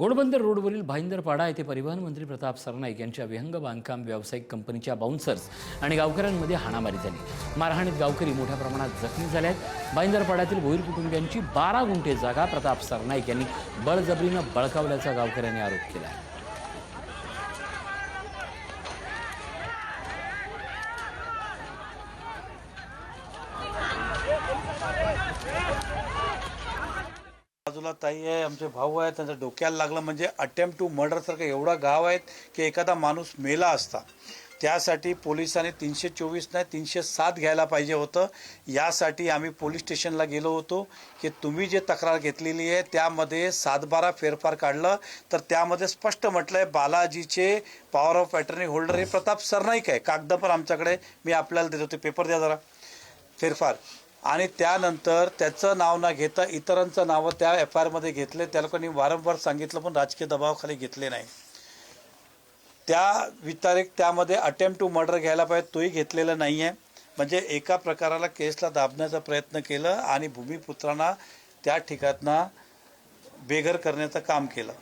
घोडबंदर रोडवरील भाईंदरपाडा येथे परिवहन मंत्री प्रताप सरनाईक यांच्या विहंग बांधकाम व्यावसायिक कंपनीच्या बाउन्सर्स आणि गावकऱ्यांमध्ये हाणामारी झाली। मारहाणीत गावकरी मोठ्या प्रमाणात जखमी झाले आहेत। भाईंदरपाड्यातील भोईर कुटुंबियांची 12 गुंठे जागा प्रताप सरनाईक यांनी बळजबरीने बळकावल्याचा गावकऱ्यांनी आरोप केला आहे। बाजूला ताई आहे, आमचे भाऊ आहेत, त्यांच्या डोक्याला लागलं म्हणजे अटेम्प्ट टू मर्डर सारखं एवढा गाव आहेत की एखादा माणूस मेला असता। त्यासाठी पोलिसांनी 324 नाही 307 घ्यायला पाहिजे होतं। यासाठी आम्ही पोलीस स्टेशनला गेलो होतो की तुम्ही जे तक्रार घेतलेली आहे त्यामध्ये 7-12 फेरफार काढलं तर त्यामध्ये स्पष्ट म्हटलं आहे बालाजीचे पॉवर ऑफ अटर्नी होल्डर हे प्रताप सरनाईक आहे। कागद पण आमच्याकडे मी आपल्याला देत होते, पेपर द्या जरा, फेरफार। आणि त्यानंतर त्याचं नाव न घेता इतरांचं नावं त्या FIR-मध्ये घेतले। त्या लोकांनी वारंवार सांगितलं पण राजकीय दबावाखाली घेतले नाही। त्या वितारिक त्यामध्ये अटेम्प्ट टू मर्डर घ्यायला पाहिजे, तोही घेतलेला नाही आहे। म्हणजे एका प्रकाराला केसला दाबण्याचा प्रयत्न केलं आणि भूमिपुत्रांना त्या ठिकाणं बेघर करण्याचं काम केलं।